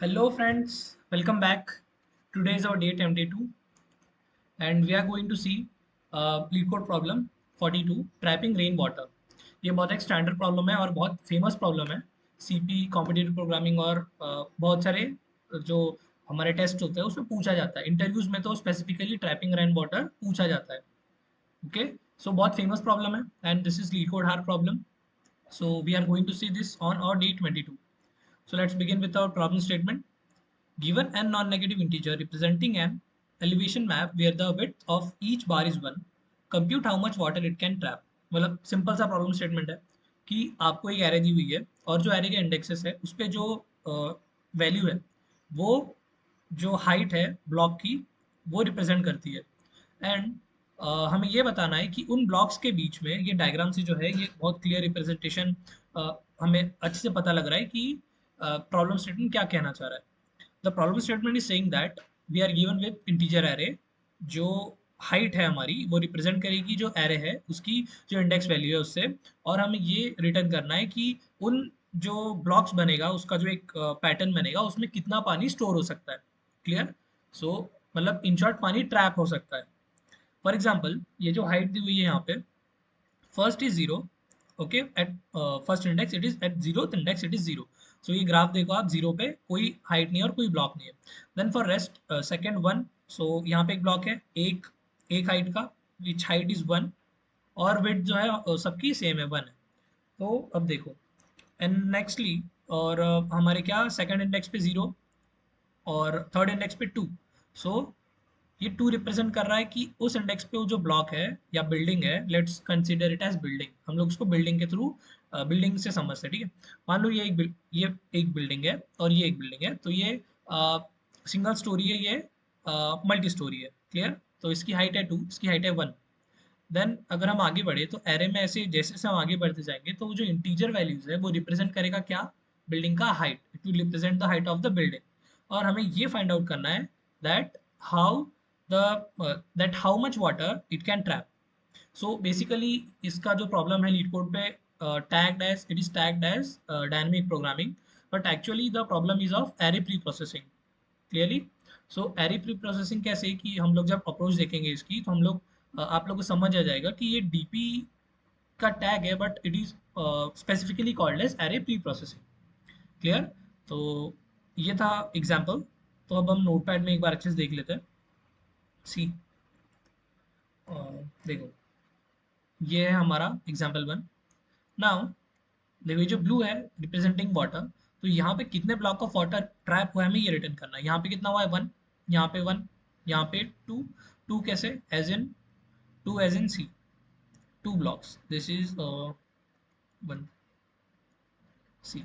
Hello friends, welcome back. Today is our day 22 and we are going to see lead code problem 42 trapping rain water. ये बहुत एक standard problem है और बहुत famous problem है CP competitive programming और बहुत सारे जो हमारे टेस्ट होते हैं उसमें पूछा जाता है इंटरव्यूज में तो स्पेसिफिकली ट्रैपिंग रेन वाटर पूछा जाता है ओके सो बहुत फेमस प्रॉब्लम है and this is LeetCode hard problem so we are going to see this on our day 22 so let's begin with our problem statement. Given n non-negative integer representing an elevation map where the width of each bar is 1, compute how much water it can trap. मतलब simple सा problem statement है कि आपको एक array दी हुई है और जो एरे के इंडेक्सेस है उस पे जो वैल्यू है वो जो हाइट है ब्लॉक की वो रिप्रेजेंट करती है एंड हमें ये बताना है कि उन ब्लॉक्स के बीच में ये डायग्राम से जो है ये बहुत क्लियर रिप्रेजेंटेशन हमें अच्छे से पता लग रहा है कि प्रॉब्लम स्टेटमेंट क्या कहना चाह रहा है. The problem statement is saying that we are given with integer array जो हाइट है हमारी वो रिप्रेजेंट करेगी जो एरे है उसकी जो इंडेक्स वैल्यू है उससे और हमें ये रिटर्न करना है कि उन जो ब्लॉक्स बनेगा उसका जो एक पैटर्न बनेगा उसमें कितना पानी स्टोर हो सकता है. क्लियर. सो मतलब इन शॉर्ट पानी ट्रैप हो सकता है. फॉर एग्जाम्पल ये जो हाइट दी हुई है यहाँ पे first is zero okay at first index it is at zero index it is zero. So ये ग्राफ देखो आप जीरो पे कोई हाइट नहीं है और कोई ब्लॉक नहीं है. Then for rest second one so यहाँ पे एक ब्लॉक है एक एक हाइट का विच हाइट इज वन और विड्थ जो है सबकी सेम है वन है. तो अब देखो एंड नेक्स्टली और हमारे क्या सेकंड इंडेक्स पे जीरो और थर्ड इंडेक्स पे टू. सो ये टू रिप्रेजेंट कर रहा है कि उस इंडेक्स पे वो जो ब्लॉक है या बिल्डिंग है let's consider it as building. हम लोग उसको बिल्डिंग के थ्रू बिल्डिंग से समझते हैं. ठीक है. मान लो ये एक बिल्डिंग है और ये एक बिल्डिंग है तो ये सिंगल स्टोरी है ये मल्टी स्टोरी है. क्लियर. तो इसकी हाइट है टू इसकी हाइट है वन. देन अगर हम आगे बढ़े तो एरे में ऐसे जैसे जैसे हम आगे बढ़ते जाएंगे तो वो जो इंटीजर वैल्यूज है वो रिप्रेजेंट करेगा क्या बिल्डिंग का height. It will represent the height of the building और हमें ये फाइंड आउट करना है that how that how much water it can trap. So basically इसका जो प्रॉब्लम है लीड कोड पे tagged as it is tagged as dynamic programming but actually the problem is of array preprocessing. Clearly. So array preprocessing कैसे कि हम लोग जब approach देखेंगे इसकी तो हम लोग आप लोग को समझ आ जाएगा कि ये डीपी का टैग है but it is specifically called as array preprocessing. Clear. तो ये था एग्जाम्पल. तो अब हम नोटपैड में एक बार अच्छे से देख लेते हैं. सी देखो ये है हमारा एग्जाम्पल वन. नाउ देखो ये जो ब्लू है रिप्रेजेंटिंग वाटर तो यहाँ पे कितने ब्लॉक ऑफ वाटर ट्रैप हुआ है हमें ये रिटर्न करना है. यहाँ पे कितना हुआ है वन यहाँ पे वन यहाँ पे टू. टू कैसे as in two as in see two blocks this is one see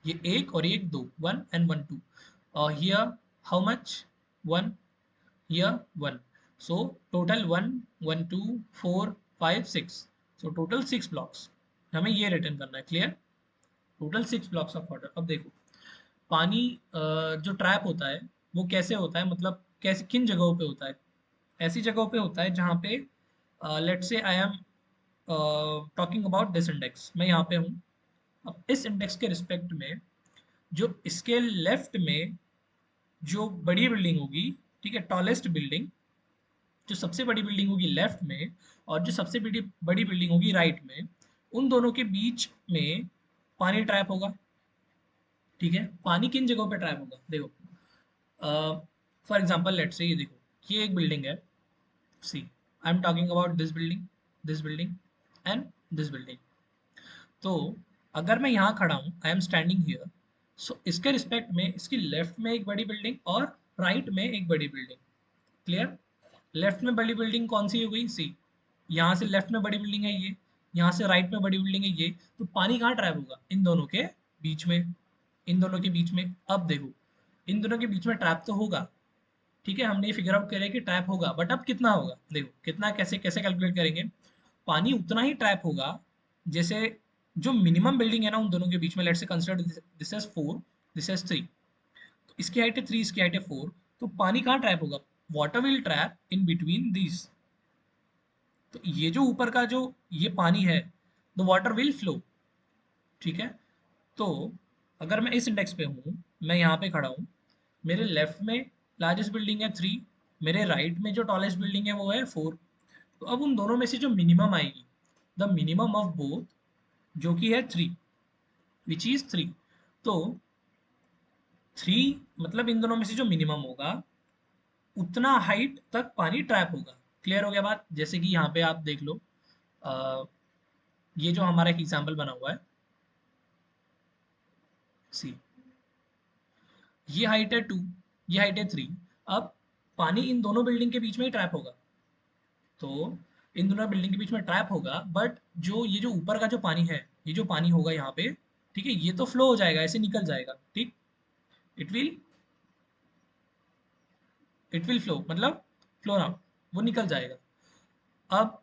ये एक और एक दो one and one two. Here how much one here one. So total one one two four five six. So total six blocks हमें ये return करना है. Clear. Total six blocks of water. अब देखो पानी जो ट्रैप होता है वो कैसे होता है मतलब कैसे किन जगहों पे होता है. ऐसी जगहों पे होता है जहाँ पे let's say I am talking about this index. मैं यहाँ पे हूँ. अब इस इंडेक्स के रिस्पेक्ट में जो इसके लेफ्ट में जो बड़ी बिल्डिंग होगी ठीक है टॉलेस्ट बिल्डिंग जो सबसे बड़ी बिल्डिंग होगी लेफ्ट में और जो सबसे बड़ी बड़ी बिल्डिंग होगी राइट में उन दोनों के बीच में पानी ट्रैप होगा. ठीक है. पानी किन जगहों पे ट्रैप होगा देखो फॉर एग्जांपल लेट्स से ये देखो ये एक बिल्डिंग है. So I am talking about this building and this building. तो अगर मैं यहाँ खड़ा हूँ I am standing here so इसके रिस्पेक्ट में इसकी लेफ्ट में एक बड़ी बिल्डिंग और राइट में एक बड़ी बिल्डिंग. क्लियर. लेफ्ट में बड़ी बिल्डिंग कौन सी हो गई सी. यहाँ से लेफ्ट में बड़ी बिल्डिंग है ये यहाँ से राइट में बड़ी बिल्डिंग है ये. तो पानी कहाँ ट्रैप होगा इन दोनों के बीच में. इन दोनों के बीच में. अब देखो इन दोनों के बीच में ट्रैप तो होगा. ठीक है. हमने ये फिगर आउट करा है कि ट्रैप होगा बट अब कितना होगा देखो कितना कैसे कैसे कैलकुलेट करेंगे. पानी उतना ही ट्रैप होगा जैसे जो मिनिमम बिल्डिंग है ना उन दोनों के बीच में let's say consider this is four this is three. तो इसकी हाइट है थ्री इसकी हाइट है फोर. तो पानी कहाँ ट्रैप होगा water will trap in between these. तो ये जो ऊपर का जो ये पानी है द वाटर विल फ्लो. ठीक है. तो अगर मैं इस इंडेक्स पे हूँ, मैं यहाँ पे खड़ा हूँ, मेरे लेफ्ट में लार्जेस्ट बिल्डिंग है 3, मेरे राइट में जो टॉलेस्ट बिल्डिंग है वो है 4। तो अब उन दोनों में से जो मिनिमम आएगी, द मिनिमम ऑफ बोथ, जो कि है 3, विच इज 3। तो 3 मतलब इन दोनों में से जो मिनिमम होगा उतना हाइट तक पानी ट्रैप होगा। क्लियर हो गया बात? जैसे कि यहाँ पे आप देख लो, अ, ये जो हमारा एक एग्जाम्पल बना हुआ है, सी, ये हाइट है 2, ये हाइट है 3। अब पानी इन दोनों बिल्डिंग के बीच में ही ट्रैप होगा। तो इन दोनों बिल्डिंग के बीच में ट्रैप होगा, बट जो ये जो ऊपर का जो पानी है, ये जो पानी होगा यहाँ पे, ठीक है, ये तो फ्लो हो जाएगा, ऐसे निकल जाएगा, ठीक। इट विल फ्लो, मतलब फ्लो ना, वो निकल जाएगा। अब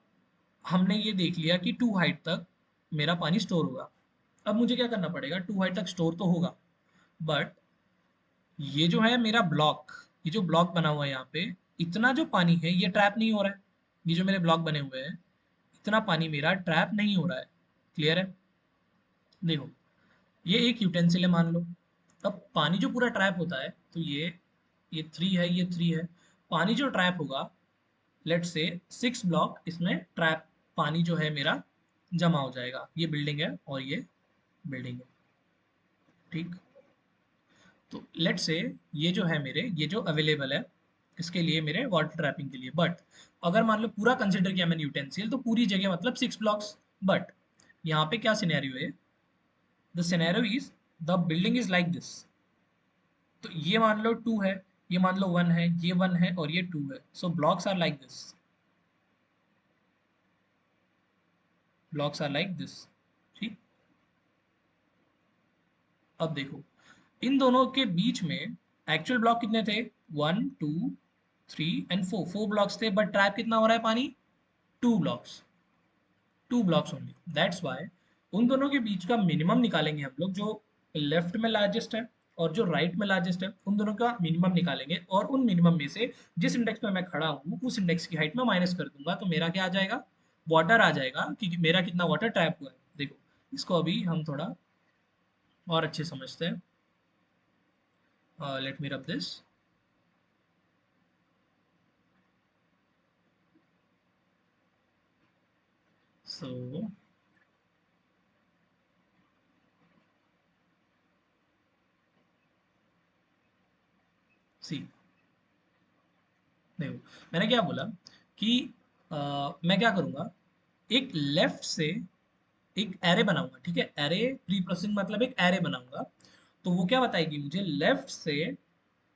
हमने ये देख लिया कि 2 हाइट तक मेरा पानी स्टोर होगा। अब मुझे क्या करना पड़ेगा? 2 हाइट तक स्टोर तो होगा, बट ये जो है मेरा ब्लॉक, ये जो ब्लॉक बना हुआ है यहाँ पे, इतना जो पानी है ये ट्रैप नहीं हो रहा है। ये जो मेरे ब्लॉक बने हुए हैं, इतना पानी मेरा ट्रैप नहीं हो रहा है। क्लियर है? देखो, ये एक यूटेंसिल है मान लो। अब पानी जो पूरा ट्रैप होता है, तो ये 3 है, ये 3 है। पानी जो ट्रैप होगा, लेट से 6 ब्लॉक इसमें ट्रैप पानी जो है मेरा जमा हो जाएगा। ये बिल्डिंग है और ये बिल्डिंग है, ठीक। तो लेट से ये जो है मेरे, ये जो अवेलेबल है इसके लिए, मेरे वाटर ट्रैपिंग के लिए, बट अगर मान लो पूरा कंसिडर किया मैंने यूटेंसिल, तो पूरी जगह मतलब 6 ब्लॉक्स। बट यहाँ पे क्या सिनेरियो है? The scenario is, the building is like this. तो ये मान लो 2 है, ये मान लो 1 है, ये 1 है और ये 2 है। So blocks are like this, blocks are like this, ठीक। अब देखो, इन दोनों के बीच में एक्चुअल ब्लॉक कितने थे? 1 2 3 एंड 4, 4 ब्लॉक्स थे, बट ट्रैप कितना हो रहा है पानी? 2 blocks, 2 blocks only. That's why उन दोनों के बीच का मिनिमम निकालेंगे हम लोग, जो लेफ्ट में लार्जेस्ट है और जो राइट में लार्जेस्ट है, उन दोनों का मिनिमम निकालेंगे, और उन मिनिमम में से जिस इंडेक्स पे मैं खड़ा हूँ उस इंडेक्स की हाइट में माइनस कर दूंगा, तो मेरा क्या आ जाएगा? वाटर आ जाएगा, कि मेरा कितना वाटर ट्रैप हुआ है। देखो, इसको अभी हम थोड़ा और अच्छे समझते हैं। Let me rub this. सो सी, देखो, मैंने क्या बोला कि मैं क्या करूंगा, एक लेफ्ट से एक एरे बनाऊंगा, ठीक है। एरे प्री प्रोसेसिंग मतलब एक एरे बनाऊंगा। तो वो क्या बताएगी मुझे? लेफ्ट से,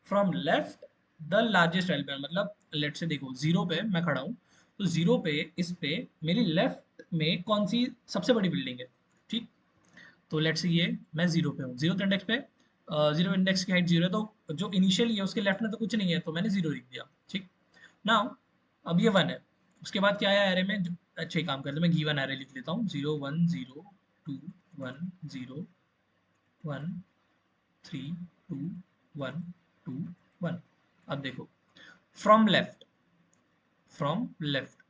from left the largest element, मतलब लेट से देखो, जीरो पे मैं खड़ा हूँ, तो जीरो पे, इस पे मेरी लेफ्ट में कौन सी सबसे बड़ी बिल्डिंग है, ठीक। तो लेट से ये मैं जीरो पे हूँ, जीरो इंडेक्स पे, जीरो इंडेक्स की हाइट जीरो है, तो जो इनिशियली है उसके लेफ्ट में तो कुछ नहीं है, तो मैंने जीरो लिख दिया, ठीक। नाउ अब ये 1 है, उसके बाद क्या आया एरे में? अच्छा, एक काम करते हैं, मैं गिवन एरे लिख लेता हूँ, 0 1 0 2 1 0 1 3 2 1 2 1। अब देखो, from left, from left,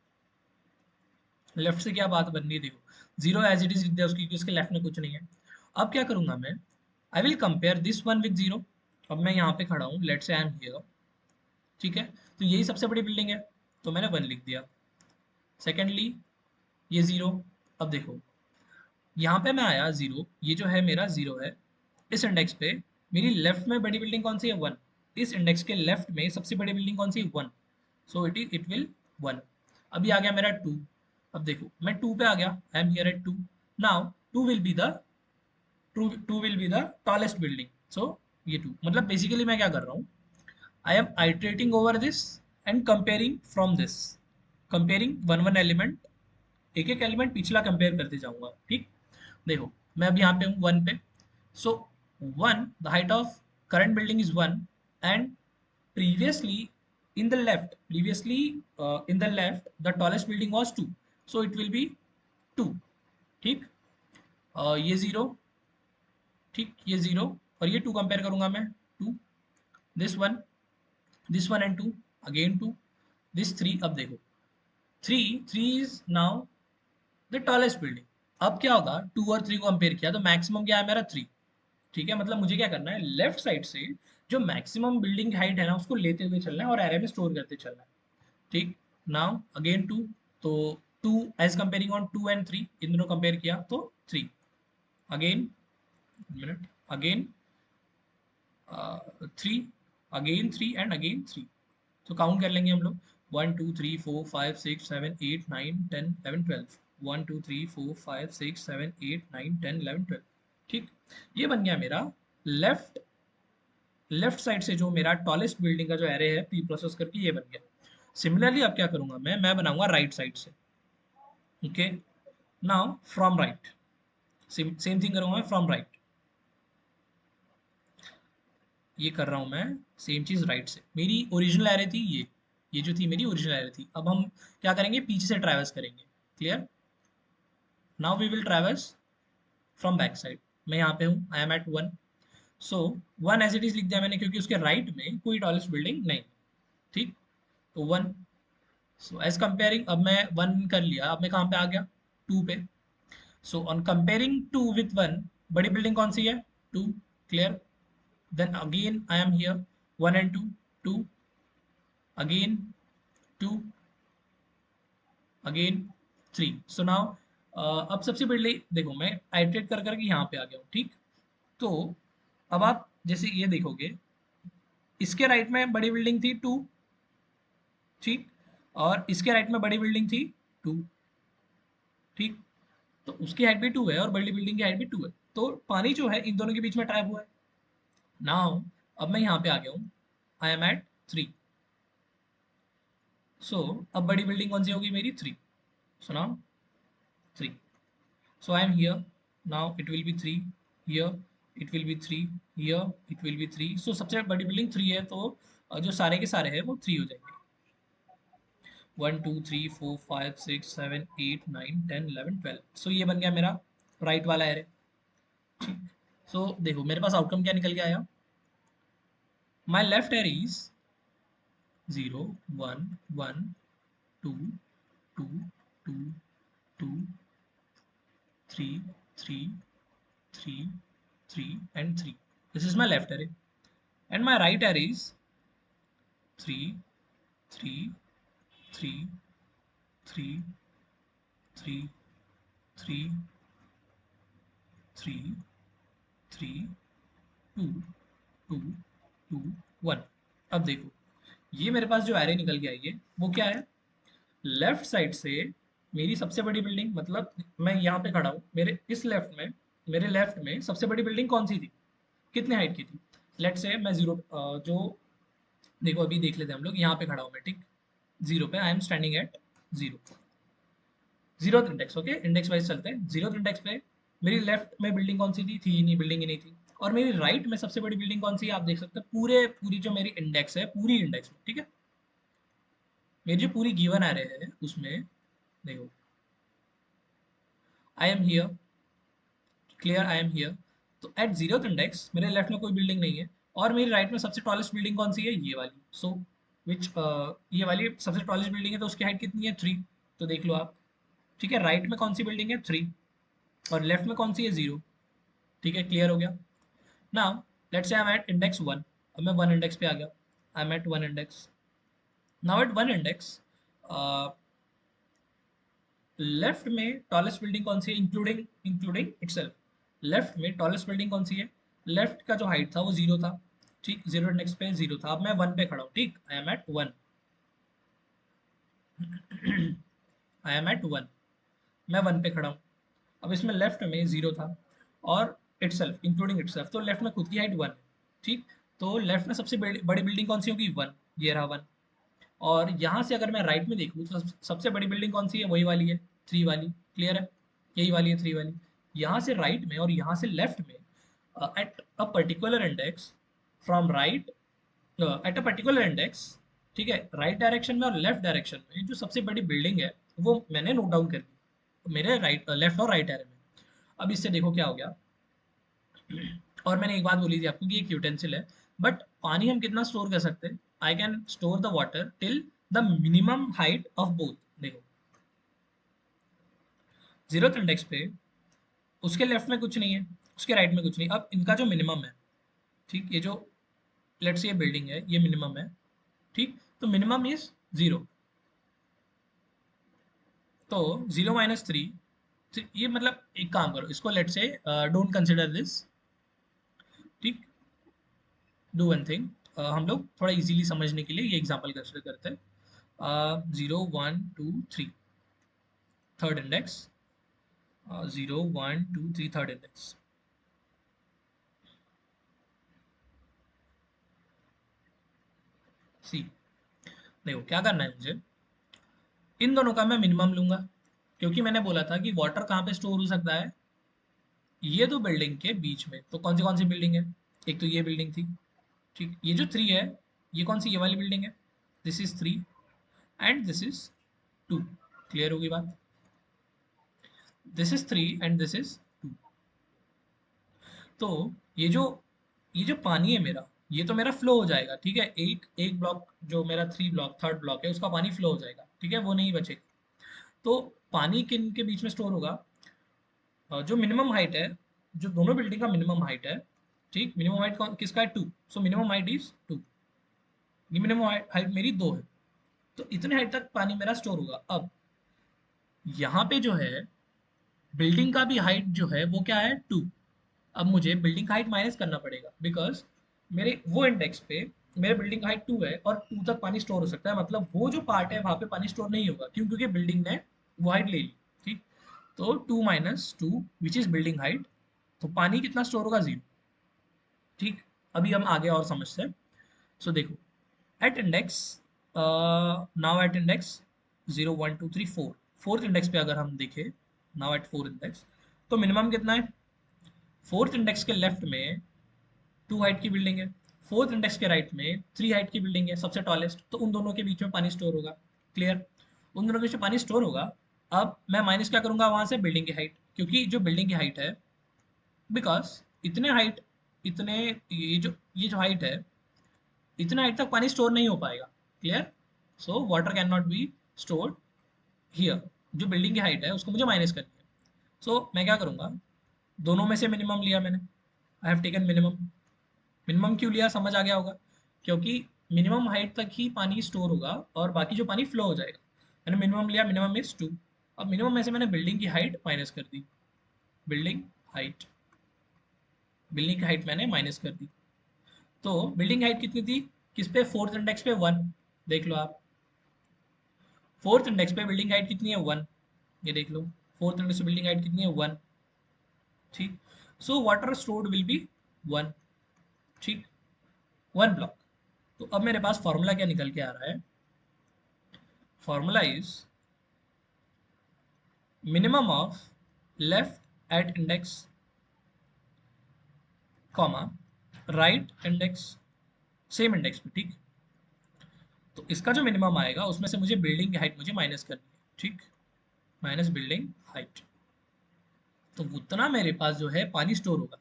left से क्या बात बन रही है? देखो, जीरो एज इट इज लिख दिया उसकी, क्योंकि उसके लेफ्ट में कुछ नहीं है। अब क्या करूंगा मैं? I will compare this one with zero. अब मैं यहाँ पे खड़ा हूँ, लेट से आई एम हियर, ठीक है। तो यही सबसे बड़ी बिल्डिंग है, तो मैंने 1 लिख दिया। सेकेंडली, ये जीरो। अब देखो, यहाँ पे मैं आया जीरो, ये जो है मेरा जीरो है, इस इंडेक्स पे मेरी लेफ्ट में बड़ी बिल्डिंग कौन सी है? 1। इस इंडेक्स के लेफ्ट में सबसे बड़ी बिल्डिंग कौन सी है? 1। So it will 1। अभी आ गया मेरा 2। अब देखो, मैं 2 पे आ गया, I am here at 2। Now 2 will be the, 2 will be the tallest building. So ये 2, मतलब बेसिकली मैं क्या कर रहा हूँ? I am iterating over this and comparing from this, comparing one one element, एक एक एलिमेंट पिछला कंपेयर करते जाऊंगा, ठीक। देखो, मैं अब यहाँ पे हूँ 1 पे। सो 1, the height of current building is 1, and previously previously in the left the tallest building was 2, so it will be 2, ठीक। ये जीरो, ठीक, ये जीरो, और ये 2 कंपेयर करूंगा मैं, 2, this one, this one and 2, again 2, this 3। अब देखो, 3 is now the tallest building. अब क्या होगा? 2 और 3 को कंपेयर किया तो मैक्सिमम क्या है मेरा? 3। ठीक है, मतलब मुझे क्या करना है, लेफ्ट साइड से जो मैक्सिमम बिल्डिंग हाइट है ना उसको लेते हुए चलना है और एरे में स्टोर करते चलना है। ठीक, नाउ अगेन 2, तो 2 एज कंपेयरिंग ऑन 2 एंड 3, इन दोनों कंपेयर किया तो 3, again minute, again 3, again 3 and again 3। तो काउंट कर लेंगे हम लोग, 1 2 3 4 5 6 7 8 9 10 11 12, 1 2 3 4 5 6 7 8 9 10 11 12। ठीक, ये बन गया मेरा लेफ्ट लेफ्ट साइड से जो मेरा टॉलेस्ट बिल्डिंग का जो एरे है प्री प्रोसेस करके ये बन गया। सिमिलरली अब क्या करूंगा मैं बनाऊंगा राइट साइड से। Okay, now from right, same thing करूंगा मैं फ्रॉम राइट, ये कर रहा हूं मैं सेम चीज राइट से। मेरी ओरिजिनल एरे थी ये जो थी मेरी ओरिजिनल एरे थी। अब हम क्या करेंगे, पीछे से ट्रैवर्स करेंगे। Clear, now we will traverse from back side. मैं यहाँ पे हूँ, I am at 1, so 1 as it is लिख दिया मैंने क्योंकि उसके राइट में कोई टॉलेस्ट बिल्डिंग नहीं। ठीक, तो 1, सो एज कंपेयरिंग, अब मैं 1 कर लिया, अब मैं कहाँ पे आ गया, 2 पे। सो ऑन कंपेयरिंग 2 विथ 1, बड़ी बिल्डिंग कौन सी है, 2। Clear, then again I am here, 1 and 2, 2, again 2, again 3। so now अब सबसे पहले देखो मैं आइटरेट कर करके यहाँ पे आ गया हूँ। ठीक, तो अब आप जैसे ये देखोगे, इसके राइट में बड़ी बिल्डिंग थी 2, ठीक, और इसके राइट में बड़ी बिल्डिंग थी 2। ठीक, तो उसकी हाइट भी 2 है और बड़ी बिल्डिंग की हाइट भी 2 है, तो पानी जो है इन दोनों के बीच में ट्रैप हुआ है। नाउ अब मैं यहाँ पे आ गया हूँ, आई एम एट 3, सो अब बड़ी बिल्डिंग कौन सी होगी मेरी, 3। So now 3, so I am here, now it will be 3 here, it will be 3 here, it will be 3। so सबसे बड़ी बिल्डिंग 3 है, तो जो सारे के सारे हैं वो 3 हो जाएंगे। 1 2 3 4 5 6 7 8 9 10 11 12। सो ये बन गया मेरा राइट वाला एरे। ठीक, सो देखो मेरे पास आउटकम क्या निकल के आया, my left array is 0 1 1 2 2 2 2 3 3 3 3 and 3। this is my left array, and my right array is 3 3 3 3 3 3 3 3 2 2 2 1। अब देखो ये मेरे पास जो एरे निकल के आई है वो क्या है, लेफ्ट साइड से मेरी सबसे बड़ी बिल्डिंग, मतलब मैं यहाँ पे खड़ा हूँ, मेरे इस लेफ्ट में, मेरे लेफ्ट में सबसे बड़ी बिल्डिंग कौन सी थी, कितने हाइट की थी। लेट से मैं जीरो, जो देखो अभी देख लेते हैं हम लोग, यहाँ पे खड़ा हूँ मैं। ठीक, 0 पे आई am standing at 0, zeroth index. Okay, index wise चलते हैं। जीरोथ इंडेक्स पे मेरी लेफ्ट में बिल्डिंग कौन सी थी ही नहीं, बिल्डिंग ही नहीं थी। और मेरी राइट में सबसे बड़ी बिल्डिंग कौन सी है, आप देख सकते हैं पूरी जो मेरी इंडेक्स है, पूरी इंडेक्स में। ठीक है, मेरी जो पूरी गिवन एरे है उसमें देखो, आई am here, clear, I am here. तो एट जीरोथ इंडेक्स मेरे लेफ्ट में कोई बिल्डिंग नहीं है, और मेरी राइट में सबसे टॉलेस्ट बिल्डिंग कौन सी है, ये वाली। सो विच ये वाली सबसे टॉलेस्ट बिल्डिंग है, तो उसकी हाइट कितनी है, 3। तो देख लो आप। ठीक है, राइट में कौन सी बिल्डिंग है, 3, और लेफ्ट में कौन सी है, 0। ठीक है, क्लियर हो गया। Now let's say I am eight index 1, अब मैं 1 इंडेक्स पे आ गया, I am at 1 index. Now at 1 index left में टॉलेस्ट बिल्डिंग कौन सी है, इंक्लूडिंग इंक्लूडिंग इटसेल्फ। लेफ्ट में टॉलेस्ट बिल्डिंग कौन सी है, लेफ्ट का जो हाइट था वो 0 था। ठीक, 0 इंडेक्स पे 0 था, अब मैं 1 पे खड़ा हूँ। ठीक, I am at 1, I am at 1, मैं 1 पे खड़ा हूँ। अब इसमें लेफ्ट में 0 था और इटसेल्फ इंक्लूडिंग इटसेल्फ, तो लेफ्ट में खुद की हाइट 1 है। ठीक, तो लेफ्ट में सबसे बड़ी बिल्डिंग कौन सी होगी, 1, ये रहा 1। और यहाँ से अगर मैं राइट में देखूँ तो सबसे बड़ी बिल्डिंग कौन सी है, वही वाली है, 3 वाली। क्लियर है, यही वाली है, 3 वाली। यहाँ से राइट में और यहाँ से लेफ्ट में, at a particular index from right, at a particular index, ठीक है, राइट डायरेक्शन में और लेफ्ट डायरेक्शन में जो सबसे बड़ी बिल्डिंग है वो मैंने नोट डाउन कर दी मेरे राइट, लेफ्ट और राइट एरे में। अब इससे देखो क्या हो गया। और मैंने एक बात बोली थी आपको कि एक यूटेंसिल है, बट पानी हम कितना स्टोर कर सकते हैं, I can store the water till the minimum height of both. देखो जीरोथ इंडेक्स पे उसके लेफ्ट में कुछ नहीं है, उसके राइट में कुछ नहीं। अब इनका जो मिनिमम है, ठीक, ये जो लेट्स से ये बिल्डिंग है, ये मिनिमम है, ठीक, तो मिनिमम इज 0। तो 0 - 3, ये मतलब एक काम करो, इसको let's say don't consider this, ठीक, डू वन थिंग, हम लोग थोड़ा इजीली समझने के लिए ये एग्जांपल कंसिडर करते हैं। 0 1 2 3 थर्ड इंडेक्स, 0 1 2 3 थर्ड इंडेक्स। सी, देखो क्या करना है मुझे, इन दोनों का मैं मिनिमम लूंगा, क्योंकि मैंने बोला था कि वाटर कहाँ पे स्टोर हो सकता है, ये दो बिल्डिंग के बीच में। तो कौन सी बिल्डिंग है, एक तो ये बिल्डिंग थी, ठीक, ये जो 3 है, ये कौन सी, ये वाली बिल्डिंग है, this is 3 and this is 2। Clear होगी बात, this is 3 and this is 2। तो ये जो ये जो पानी है मेरा, ये तो मेरा फ्लो हो जाएगा, ठीक है, एक एक ब्लॉक जो मेरा 3 ब्लॉक थर्ड ब्लॉक है उसका पानी फ्लो हो जाएगा, ठीक है, वो नहीं बचेगा। तो पानी किन के बीच में स्टोर होगा, जो मिनिमम हाइट है, जो दोनों बिल्डिंग का मिनिमम हाइट है, ठीक, मिनिमम हाइट किसका है, 2, सो मिनिमम हाइट इज 2, ये मिनिमम हाइट मेरी 2 है। तो इतने हाइट तक पानी मेरा स्टोर होगा। अब यहाँ पे जो है बिल्डिंग का भी हाइट जो है वो क्या है, 2। अब मुझे बिल्डिंग का हाइट माइनस करना पड़ेगा, बिकॉज मेरे वो इंडेक्स पे मेरे बिल्डिंग का हाइट 2 है और 2 तक पानी स्टोर हो सकता है, मतलब वो जो पार्ट है वहां पे पानी स्टोर नहीं होगा, क्यों, क्योंकि बिल्डिंग ने वो हाइट ले ली, ठीक। तो 2 - 2 विच इज बिल्डिंग हाइट, तो पानी कितना स्टोर होगा, 0, ठीक। अभी हम आगे और समझते हैं। सो देखो, at index, now at index 0 1 2 3 4, fourth index पे अगर हम देखें, नाउ एट फोर्थ इंडेक्स, तो मिनिमम कितना है, फोर्थ इंडेक्स के लेफ्ट में 2 हाइट की बिल्डिंग है, फोर्थ इंडेक्स के राइट में 3 हाइट की बिल्डिंग है, सबसे टॉलेस्ट, तो उन दोनों के बीच में पानी स्टोर होगा। क्लियर, उन दोनों के बीच में पानी स्टोर होगा। अब मैं माइनस क्या करूंगा वहां से, बिल्डिंग की हाइट, क्योंकि जो बिल्डिंग की हाइट है, बिकॉज इतने हाइट, इतने, ये जो हाइट है, इतने हाइट तक पानी स्टोर नहीं हो पाएगा। Clear, so water can not be stored here. जो बिल्डिंग की हाइट है उसको मुझे माइनस करनी है। सो मैं क्या करूंगा, दोनों में से मिनिमम लिया मैंने, I have taken minimum. Minimum क्यों लिया, समझ आ गया होगा, क्योंकि मिनिमम हाइट तक ही पानी स्टोर होगा और बाकी जो पानी फ्लो हो जाएगा। मैंने मिनिमम लिया, मिनिमम इज 2। अब मिनिमम में से मैंने बिल्डिंग की हाइट माइनस कर दी, बिल्डिंग हाइट, बिल्डिंग की हाइट मैंने माइनस कर दी। तो बिल्डिंग हाइट कितनी थी, किस पे, फोर्थ इंडेक्स पे 1, देख लो आप, फोर्थ इंडेक्स पे बिल्डिंग हाइट कितनी है, 1, ये देख लो, फोर्थ इंडेक्स पे बिल्डिंग हाइट कितनी है, 1, ठीक। So water stored will be 1, ठीक, 1 ब्लॉक। तो अब मेरे पास फॉर्मूला क्या निकल के आ रहा है, formula is minimum of left eight index, comma, right index, same index पे, ठीक। तो इसका जो मिनिमम आएगा उसमें से मुझे बिल्डिंग की हाइट मुझे माइनस करनी है, ठीक, माइनस बिल्डिंग हाइट। तो उतना मेरे पास जो है पानी स्टोर होगा।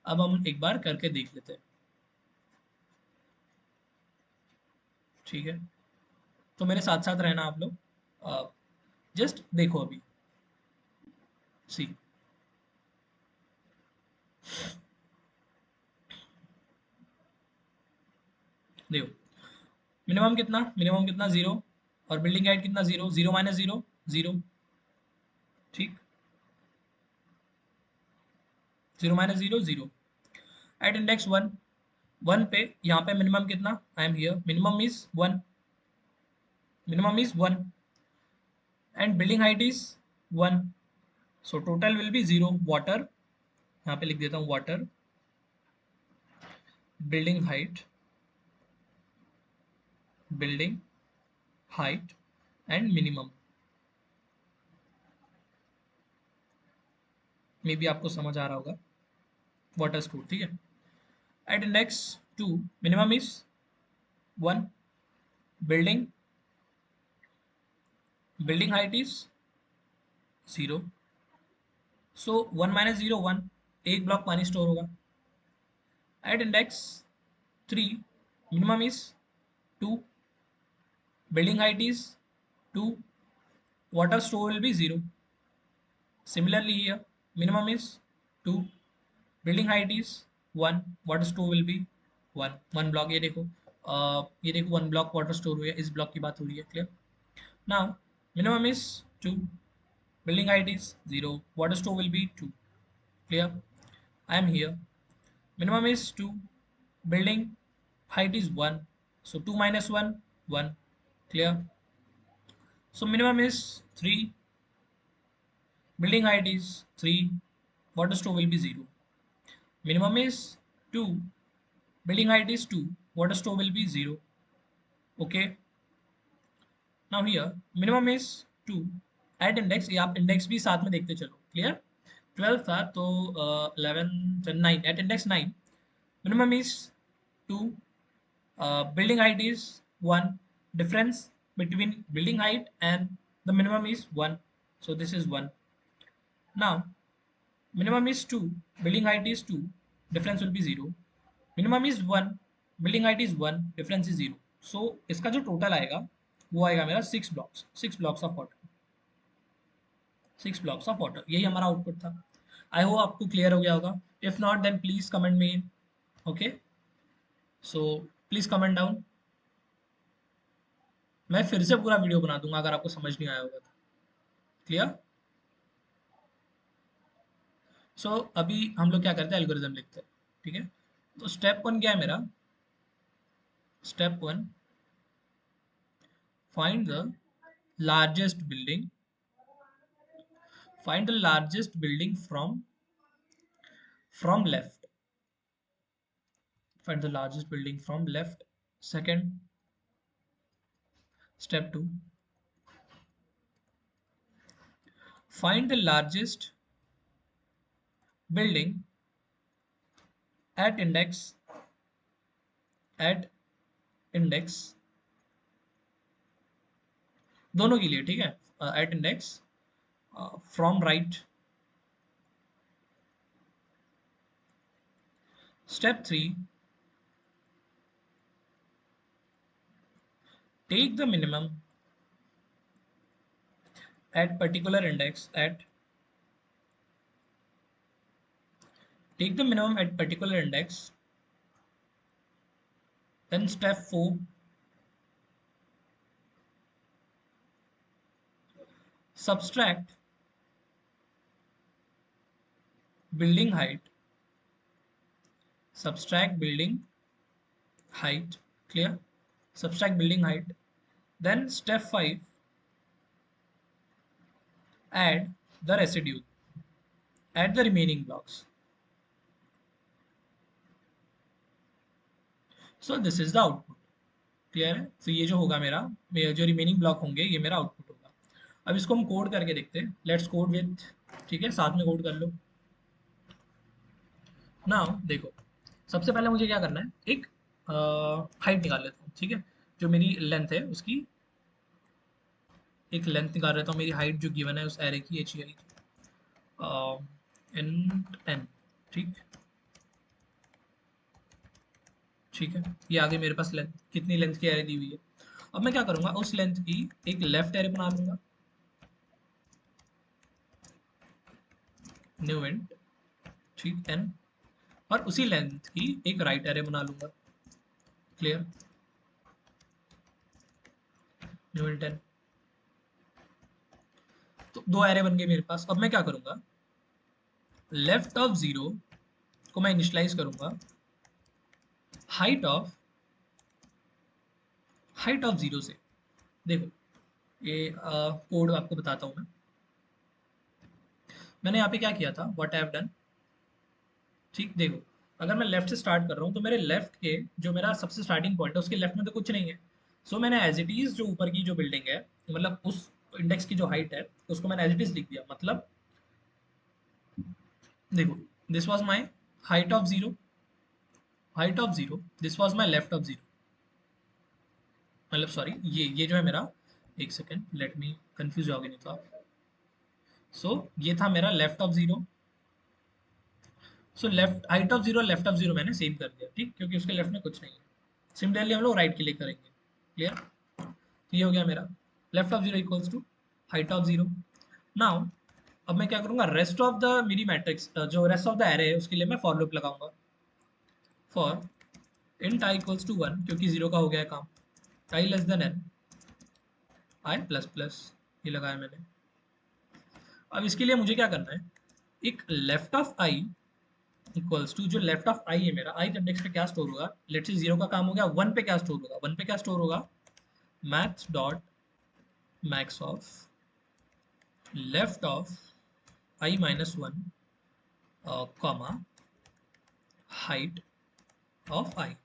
अब हम एक बार करके देख लेते हैं, ठीक है। तो मेरे साथ साथ रहना आप लोग, जस्ट देखो अभी, सी, देखो, मिनिमम कितना, 0, और बिल्डिंग हाइट कितना, 0, 0 - 0 0, ठीक, 0 - 0 0। एट इंडेक्स 1, 1 पे, यहाँ पे मिनिमम कितना, I am here, minimum is 1, minimum is 1 and building height is 1, so total will be 0। Water, यहाँ पे लिख देता हूँ, water, building height, building height and minimum, maybe आपको समझ आ रहा होगा, वाटर स्टोर, ठीक है। At index 2, minimum is 1, building, building height is 0, so 1 - 0 1, एक ब्लॉक पानी स्टोर होगा। At index 3, minimum is 2, building height is 2, water store will be 0. Similarly here, minimum is 2, building height is 1, water store will be 1 block. ये देखो 1 block water store हुआ है, इस block की बात हो रही है। Clear? Now minimum is 2, building height is 0, water store will be 2. Clear? I am here. Minimum is 2, building height is 1, so 2 minus 1 1. Clear? So minimum is 3, building height is 3, water store will be 0. Minimum is 2, building height is 2, water store will be 0. Okay, now here minimum is 2 at index, ये आप index भी साथ में देखते चलो। Clear? 12 था तो 11 9 at index 9, minimum is 2, building height is 1, difference between building height and the minimum is 1, so this is 1. Now minimum is 2, building height is 2, difference will be 0. Minimum is 1, building height is 1, difference is 0. So इसका जो total आएगा वो आएगा मेरा 6 blocks of water, 6 blocks of water. यही हमारा output था। I hope आपको क्लियर हो गया होगा। If not then please comment me in. Okay, so please comment down. मैं फिर से पूरा वीडियो बना दूंगा अगर आपको समझ नहीं आया होगा तो। क्लियर? सो अभी हम लोग क्या करते हैं, एल्गोरिज्म लिखते हैं। ठीक है, तो स्टेप 1 क्या है मेरा? Step 1, find the largest building, find the largest building from left, find the largest building from left. Second, step 2, find the largest building at index दोनों के लिए। ठीक है, at index from right. Step 3, take the minimum at particular index take the minimum at particular index. Then step 4, subtract building height, subtract building height. Clear? Subtract building height. Then step 5, add the residue, add the remaining blocks. So this is the output. Clear है? तो ये जो होगा मेरा जो remaining block होंगे ये मेरा आउटपुट होगा। अब इसको हम कोड करके देखते हैं। लेट्स कोड विथ, ठीक है, साथ में कोड कर लो। नाउ देखो, सबसे पहले मुझे क्या करना है, एक हाइट निकाल लेता हूँ। ठीक है, जो मेरी लेंथ है उसकी एक लेंथ निकाल लेता हूँ। मेरी हाइट जो गिवन है उस एरे की एच आई एन। ठीक है, ये आगे मेरे पास लेंथ, कितनी लेंथ की एरे दी हुई है। अब मैं क्या करूंगा, उस लेंथ की एक लेफ्ट एरे बना लूंगा, न्यू इंट, ठीक, एन, और उसी लेंथ की एक राइट एरे बना लूंगा। क्लियर? न्यू इंट एन, तो 2 एरे बन गए मेरे पास। अब मैं क्या करूंगा, लेफ्ट ऑफ 0 को मैं इनिशियलाइज करूंगा हाइट ऑफ 0 से। देखो ये कोड आपको बताता हूं मैं। मैंने यहाँ पे क्या किया था, व्हाट आई हैव डन। ठीक, देखो अगर मैं लेफ्ट से स्टार्ट कर रहा हूँ तो मेरे लेफ्ट के जो मेरा सबसे स्टार्टिंग पॉइंट है उसके लेफ्ट में तो कुछ नहीं है। सो मैंने एज इट इज जो ऊपर की जो बिल्डिंग है, मतलब उस इंडेक्स की जो हाइट है उसको मैंने एज इट इज लिख दिया। मतलब देखो, this was my height of 0, this was my left of 0। मतलब सॉरी, ये जो है मेरा, एक सेकेंड, लेट मी, कंफ्यूज हो गए नहीं तो आप। सो ये था मेरा left of 0। So left height of 0, left of 0 मैंने सेम कर दिया। ठीक, क्योंकि उसके लेफ्ट में कुछ नहीं है। सिमिलरली हम लोग राइट के लिए करेंगे। क्लियर? तो ये हो गया मेरा left of 0 equals to height of 0। Now अब मैं क्या करूंगा, रेस्ट ऑफ द मेरी मैट्रिक्स जो रेस्ट ऑफ द एरे है उसके लिए मैं फॉर लूप लगाऊंगा। For int I equals to 1, क्योंकि 0 का हो गया है काम, I less than N I plus plus, ये लगाया मैंने। अब इसके लिए मुझे क्या करना है, एक left of I equals to, जो लेफ्ट ऑफ आई है मेरा, आई इंडेक्स पे क्या स्टोर होगा, लेट्स से 0 का काम हो गया, 1 पे क्या स्टोर होगा, 1 पे क्या स्टोर होगा, maths dot max of left of i minus 1 comma height of i.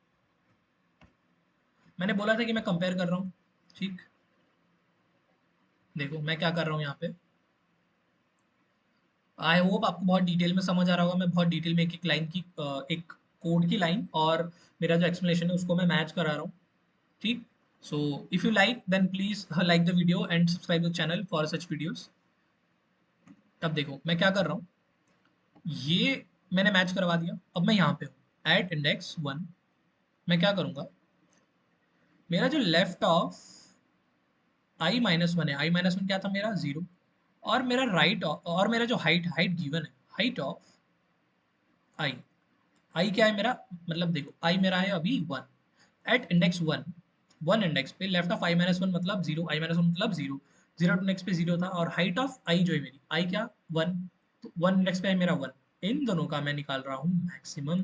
मैंने बोला था कि मैं कंपेयर कर रहा हूँ, ठीक। देखो मैं क्या कर रहा हूँ यहाँ पे, आई होप आपको बहुत डिटेल में समझ आ रहा होगा। मैं बहुत डिटेल में एक एक लाइन की एक कोड की लाइन और मेरा जो एक्सप्लेनेशन है उसको मैं मैच करा रहा हूँ, ठीक। So if you like then please like the video and subscribe the channel for such videos. तब देखो मैं क्या कर रहा हूँ, ये मैंने मैच करवा दिया। अब मैं यहाँ पे हूँ एट इंडेक्स 1, मैं क्या करूँगा, मेरा जो लेफ्ट ऑफ आई माइनस 1 है, आई माइनस 1 क्या था मेरा 0, और मेरा राइट और मेरा जो हाइट हाइट गिवन है, हाइट ऑफ आई, आई क्या है मेरा, मतलब देखो आई मेरा है अभी 1 एट इंडेक्स 1, 1 इंडेक्स पे लेफ्ट ऑफ आई माइनस 1 मतलब 0, आई माइनस 1 मतलब 0, 0 इंडेक्स पे 0 था, और हाइट ऑफ आई जो है मेरी, आई क्या 1, तो 1 इंडेक्स पे है मेरा 1। इन दोनों का मैं निकाल रहा हूँ मैक्सिमम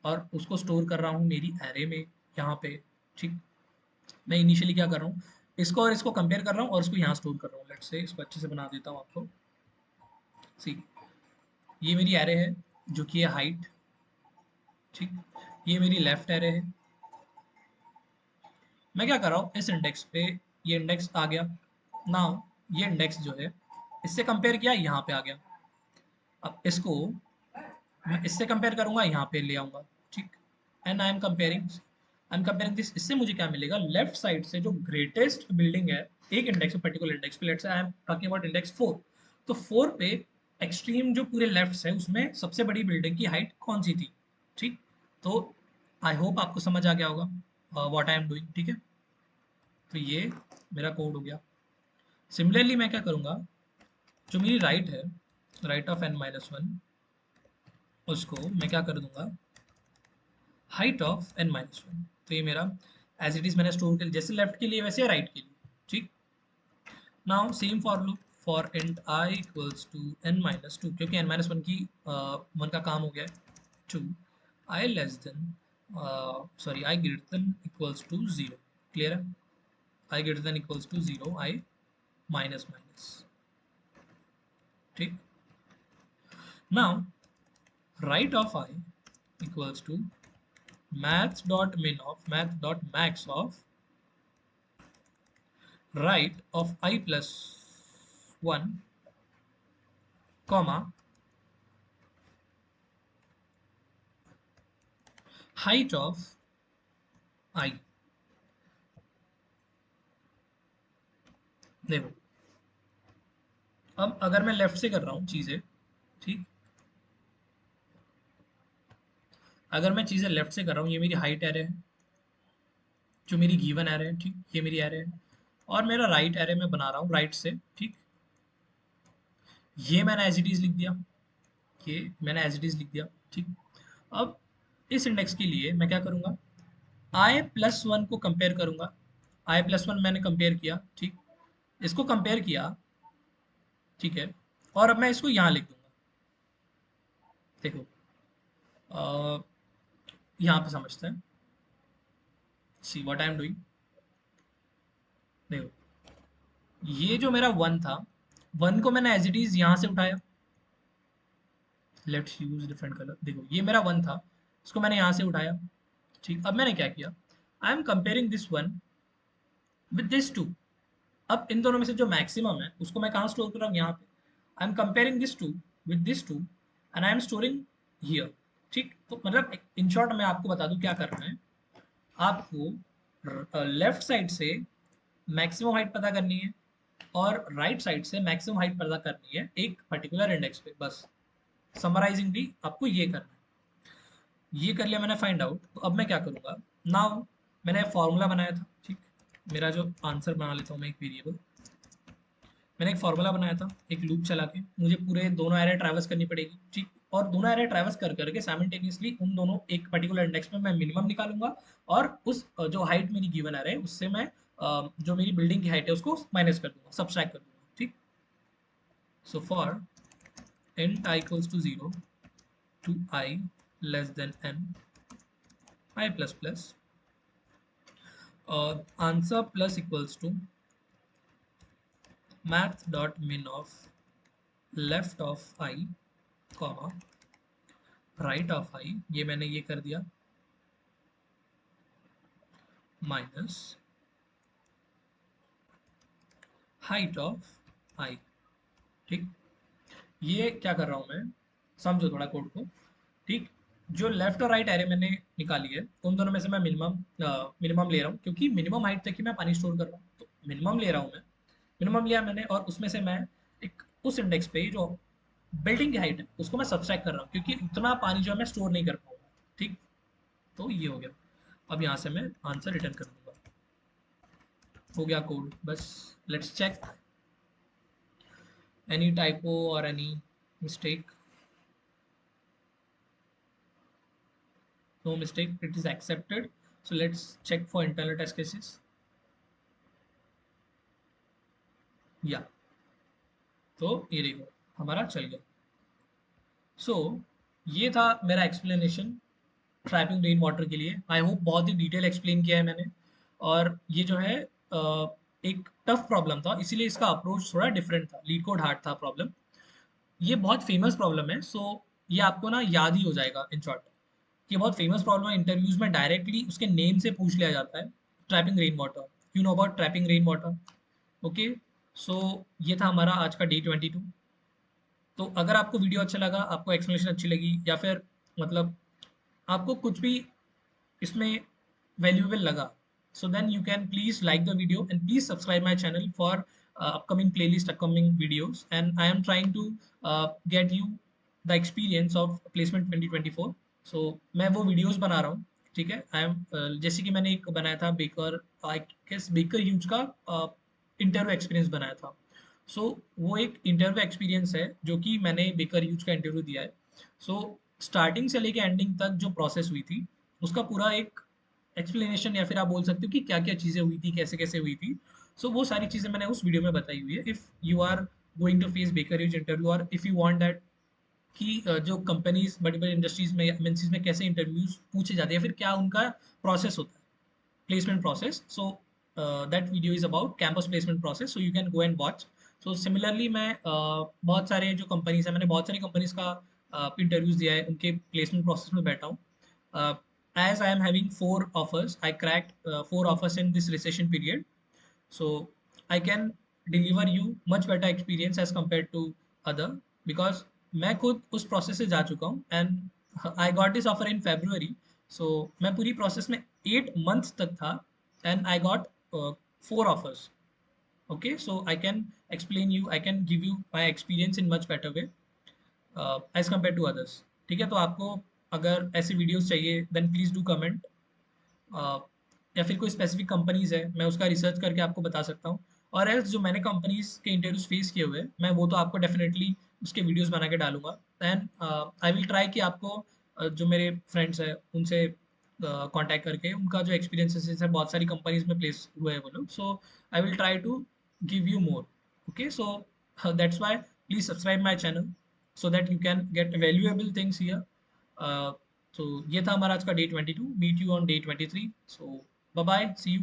और उसको स्टोर कर रहा हूँ मेरी एरे में यहाँ पे, ठीक। मैं इनिशियली क्या कर रहा हूँ, इसको और इसको कंपेयर कर रहा हूँ और इसको यहाँ स्टोर कर रहा हूँ। लेट्स से इसको अच्छे से बना देता हूँ आपको। सी, ये मेरी एरे है जो कि है हाइट, ठीक। ये मेरी लेफ्ट एरे है। मैं क्या कर रहा हूँ, इस इंडेक्स पे ये इंडेक्स आ गया, नाउ ये इंडेक्स जो है इससे कंपेयर किया, यहाँ पे आ गया। अब इसको मैं इससे कंपेयर करूंगा, यहाँ पे ले आऊंगा, ठीक। And I am comparing this, इससे मुझे क्या मिलेगा, लेफ्ट साइड से जो ग्रेटेस्ट बिल्डिंग है एक इंडेक्स पे, पर्टिकुलर इंडेक्स पे, let's say I am talking about index 4, तो 4 पे एक्सट्रीम जो पूरे लेफ्ट है उसमें सबसे बड़ी बिल्डिंग की हाइट कौन सी थी, ठीक। तो आई होप आपको समझ आ गया होगा व्हाट आई एम डूइंग, ठीक है। तो ये मेरा कोड हो गया। सिमिलरली मैं क्या करूंगा, जो मेरी राइट है, राइट ऑफ एन माइनस 1, उसको मैं क्या कर दूंगा, हाइट ऑफ एन माइनस 1, तो ये मेरा एज इट इज मैंने स्टोर कर, जैसे लेफ्ट के लिए वैसे राइट के लिए, ठीक। Now same for loop for int I equals to N minus 2, क्योंकि एन माइनस 1 की 1 का काम हो गया है, 2 i less than sorry i greater than equals to 0, clear है, i greater than equals to 0, i minus minus, ठीक। Now right of I equals to math dot min of math dot max of right of I plus 1 comma height of I। देखो अब अगर मैं left से कर रहा हूँ चीजें, ठीक, अगर मैं चीजें लेफ्ट से कर रहा हूँ, ये मेरी हाइट एरे है जो मेरी गिवन एरे है, ठीक, ये मेरी एरे है, और मेरा राइट एरे में बना रहा हूँ राइट से, ठीक। ये मैंने एज इट इज लिख दिया, ये मैंने एज इट इज लिख दिया, ठीक। अब इस इंडेक्स के लिए मैं क्या करूंगा, आई प्लस 1 को कंपेयर करूंगा, आई प्लस 1 मैंने कंपेयर किया, ठीक, इसको कंपेयर किया, ठीक है, और अब मैं इसको यहाँ लिख दूंगा। देखो यहाँ पे समझते हैं, see what I am doing. देखो ये जो मेरा 1 था, 1 को मैंने एज इट इज यहाँ से उठाया, लेट्स यूज डिफरेंट कलर। देखो ये मेरा 1 था, इसको मैंने यहाँ से उठाया, ठीक। अब मैंने क्या किया, I am comparing this 1 with this 2। अब इन दोनों में से जो मैक्सिमम है उसको मैं कहाँ स्टोर कर रहा हूँ, यहाँ पे। I am comparing this 2 with this 2 and I am storing here, ठीक। तो मतलब इन शॉर्ट मैं आपको बता दूं क्या करना है, आपको लेफ्ट साइड से मैक्सिमम हाइट पता करनी है और राइट साइड से मैक्सिमम हाइट पता करनी है एक पर्टिकुलर इंडेक्स पे, बस समराइजिंगली आपको ये करना है। ये कर लिया मैंने फाइंड आउट, तो अब मैं क्या करूंगा, नाउ मैंने फॉर्मूला बनाया था, ठीक। मेरा जो आंसर बना लेता हूँ मैं एक वेरिएबल, मैंने एक फार्मूला बनाया था एक लूप चला के, मुझे पूरे दोनों एरे ट्रैवर्स करनी पड़ेगी, ठीक। और दोनों एरे ट्रैवर्स कर करके साइमल्टेनियसली उन दोनों एक पर्टिकुलर इंडेक्स में मैं मिनिमम निकालूंगा, और उस जो हाइट मेरी गिवन एरे है उससे मैं जो मेरी बिल्डिंग की हाइट है उसको माइनस कर दूंगा, सब्सट्रैक्ट कर दूंगा, ठीक। So for int I equals to 0 to I less than n I plus plus answer plus equals to math dot min of left of I comma right of I, ये मैंने ये कर दिया, माइनस हाइट ऑफ I, ठीक। ये क्या कर रहा हूँ मैं, समझो थोड़ा कोड को, ठीक। जो लेफ्ट और राइट एरे मैंने निकाली है उन दोनों में से मैं मिनिमम मिनिमम ले रहा हूँ, क्योंकि मिनिमम हाइट तक ही मैं पानी स्टोर कर रहा हूँ, तो मिनिमम ले रहा हूँ मैं। मिनिमम लिया मैंने और उसमें से मैं एक उस इंडेक्स पे जो बिल्डिंग की हाइट है उसको मैं सब्सट्रैक्ट कर रहा हूँ, क्योंकि उतना पानी जो है मैं स्टोर नहीं कर पाऊंगा, ठीक। तो ये हो गया। अब यहाँ से मैं आंसर रिटर्न कर दूंगा, हो गया कोड। बस लेट्स चेक एनी टाइपो और any mistake. No mistake, it is accepted. So let's check for internal test cases. या तो ये देखो हमारा चल गया। सो ये था मेरा एक्सप्लेनेशन ट्रैपिंग रेन वाटर के लिए। आई होप बहुत ही डिटेल एक्सप्लेन किया है मैंने। और ये जो है एक टफ प्रॉब्लम था, इसीलिए इसका अप्रोच थोड़ा डिफरेंट था, लीड कोड हार्ड था प्रॉब्लम। ये बहुत फेमस प्रॉब्लम है, सो ये आपको ना याद ही हो जाएगा इन शॉर्ट। ये बहुत फेमस प्रॉब्लम है, इंटरव्यूज में डायरेक्टली उसके नेम से पूछ लिया जाता है, trapping rain water. You know about trapping rain water? Okay. So ये था हमारा आज का डे 22। तो अगर आपको वीडियो अच्छा लगा, आपको एक्सप्लेनेशन अच्छी लगी, या फिर मतलब आपको कुछ भी इसमें वैल्यूएबल लगा, so then you can please like the video and please subscribe my channel for upcoming playlist, upcoming videos, and I am trying to get you the experience of placement 2024। so मैं वो videos बना रहा हूँ, ठीक है। I am जैसे कि मैंने एक बनाया था Baker, I guess Baker Hughes का इंटरव्यू एक्सपीरियंस बनाया था। सो वो एक इंटरव्यू एक्सपीरियंस है जो कि मैंने बेकर यूज का इंटरव्यू दिया है। सो स्टार्टिंग से लेके एंडिंग तक जो प्रोसेस हुई थी उसका पूरा एक एक्सप्लेनेशन, या फिर आप बोल सकते हो कि क्या क्या चीज़ें हुई थी, कैसे कैसे हुई थी। सो वो सारी चीज़ें मैंने उस वीडियो में बताई हुई है। If you are going to face Baker Hughes interview, और इफ़ यू वांट दैट कि जो कंपनीज बड़ी बड़ी इंडस्ट्रीज में एमएनसीज में कैसे इंटरव्यूज पूछे जाते हैं, फिर क्या उनका प्रोसेस होता है, placement process. So that video is about campus placement process, so you can go and watch. So similarly मैं बहुत सारे जो कंपनीज है, मैंने बहुत सारी कंपनीज का इंटरव्यूज दिया है, उनके प्लेसमेंट प्रोसेस में बैठा हूँ। As I am having 4 offers, I cracked 4 offers in this recession period, so I can deliver you much better experience as compared to other, because मैं खुद उस प्रोसेस से जा चुका हूँ and I got this offer in February। So मैं पूरी process में 8 months तक था and I got 4 offers। Okay, so I can explain you, I can give you my experience in much better way as compare to others, ठीक है। तो आपको अगर ऐसी वीडियोस चाहिए देन प्लीज़ डू कमेंट, या फिर कोई स्पेसिफिक कंपनीज है मैं उसका रिसर्च करके आपको बता सकता हूँ। और एल्स जो मैंने कंपनीज के इंटरव्यूज फेस किए हुए हैं, मैं वो तो आपको डेफिनेटली उसके वीडियोस बना के डालूंगा। दैन आई विल ट्राई कि आपको जो मेरे फ्रेंड्स हैं उनसे कांटेक्ट करके उनका जो एक्सपीरियंसेस है, बहुत सारी कंपनीज में प्लेस हुए हैं वो लोग, so I will try to give you more. Okay, so that's why please subscribe my channel so that you can get valuable things here। uh, so ये था हमारा आज का day 22। Meet you on day 23। So bye bye, see you.